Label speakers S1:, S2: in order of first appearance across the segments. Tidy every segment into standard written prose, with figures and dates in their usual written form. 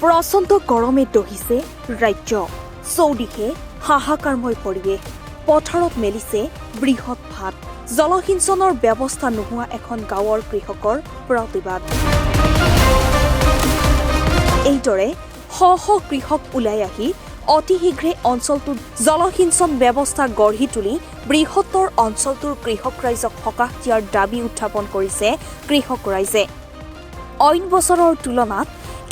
S1: প্ৰচণ্ড গৰমে দহিছে ৰাজ্য চৌদিশে হাহাকাৰময় পৰিৱেশ পথাৰত মেলিছে বৃহৎ ভাত জলসিঞ্চনৰ ব্যৱস্থা নোহোৱা এখন গাঁৱৰ কৃষকৰ প্ৰতিবাদ এইদৰে শ কৃষক ওলাই আহি অতি শীঘ্ৰে অঞ্চলটোত জলসিঞ্চন ব্যৱস্থা গঢ়ি তুলি বৃহত্তৰ অঞ্চলটোৰ কৃষক ৰাইজক সকাহ দিয়াৰ দাবী উত্থাপন কৰিছে কৃষক ৰাইজে অইন বছৰৰ তুলনাত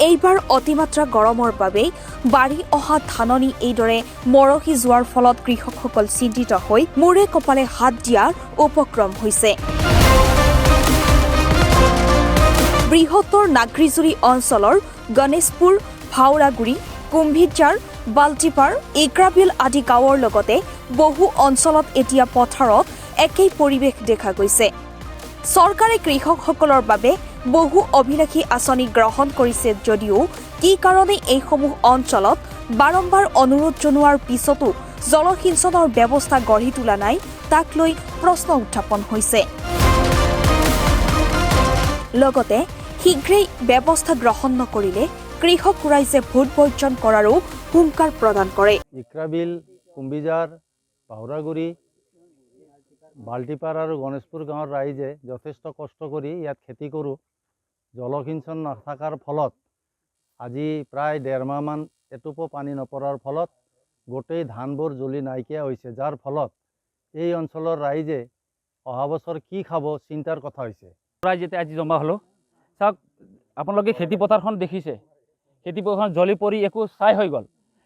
S1: এইবাৰ অতিমাত্ৰা গৰমৰ বাবে বাঢ়ি অহা ধাননি এইদৰে মৰহি যোৱাৰ ফলত কৃষকসকল চিন্তিত হৈ মূৰে কপালে হাত দিয়াৰ উপক্ৰম হৈছে বৃহত্তৰ নাগৰিজুৰি অঞ্চলৰ গণেশপুৰ ভাওৰাগুৰি কুম্ভিজাৰ বাল্টিপাৰ ইক্ৰাবিল আদি গাঁৱৰ লগতে বহু অঞ্চলত এতিয়া পথাৰত একেই পৰিৱেশ দেখা গৈছে চৰকাৰে কৃষকসকলৰ বাবে বহু অভিলাষী আঁচনি গ্ৰহণ কৰিছে যদিও কি কাৰণে এইসমূহ অঞ্চলত বাৰম্বাৰ অনুৰোধ জনোৱাৰ পিছতো জলসিঞ্চনৰ ব্যৱস্থা গঢ়ি তোলা নাই তাক লৈ প্ৰশ্ন উত্থাপন হৈছে লগতে শীঘ্ৰেই ব্যৱস্থা গ্ৰহণ নকৰিলে কৃষক ৰাইজে ভোট বৰ্জন কৰাৰো হুংকাৰ প্ৰদান কৰে
S2: ইক্ৰাবিল কুম্ভিজাৰ পাহৰাগুৰি বাল্টিপাৰ আৰু গণেশপুৰ গাঁৱৰ ৰাইজে যথেষ্ট কষ্ট কৰি ইয়াত খেতি কৰোঁ জলসিঞ্চন নাথাকাৰ ফলত আজি প্ৰায় 1.5 মাহমান এটোপো পানী নপৰাৰ ফলত গোটেই ধানবোৰ জ্বলি নাইকিয়া হৈছে যাৰ ফলত এই অঞ্চলৰ ৰাইজে অহা বছৰ কি খাব চিন্তাৰ কথা হৈছে
S3: ৰাইজ যেতিয়া আজি জমা হলো চাওক আপোনালোকে খেতি পথাৰখন দেখিছে খেতি পথাৰখন জ্বলি পৰি একো ছাই হৈ গ'ল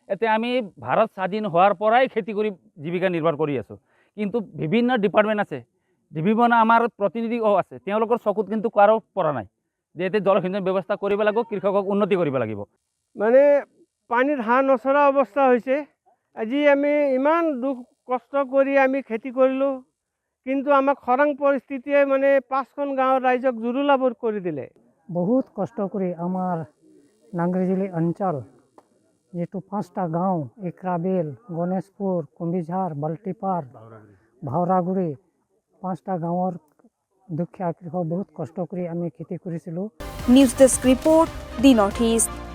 S3: এতিয়া আমি ভাৰত স্বাধীন হোৱাৰ পৰাই খেতি কৰি জীৱিকা নিৰ্বাহ কৰি আছোঁ কিন্তু বিভিন্ন ডিপাৰ্টমেণ্ট আছে বিভিন্ন আমাৰ প্ৰতিনিধিও আছে তেওঁলোকৰ চকুত কিন্তু কাৰো পৰা নাই যে এতিয়া জলসিঞ্চন ব্যৱস্থা কৰিব লাগিব কৃষকক উন্নতি কৰিব লাগিব
S4: মানে পানীৰ হাঁহ নচৰা অৱস্থা হৈছে আজি আমি ইমান দুখ কষ্ট কৰি আমি খেতি কৰিলোঁ কিন্তু আমাক খৰাং পৰিস্থিতিয়ে মানে 5খন গাঁৱৰ ৰাইজক জুৰুলাবৰ কৰি দিলে
S5: বহুত কষ্ট কৰি আমাৰ নাংগৰিজুলি অঞ্চল যেটো 5টা গাঁও ইক্ৰাবিল গণেশপুৰ কুম্ভিঝাৰ বাল্টিপাৰ ভাওৰাগুৰি 5টা গাঁৱৰ দুখীয়া কৃষক বহুত কষ্ট কৰি আমি খেতি কৰিছিলোঁ
S1: নিউজ ডেস্ক ৰিপৰ্ট দি নৰ্থ ইষ্ট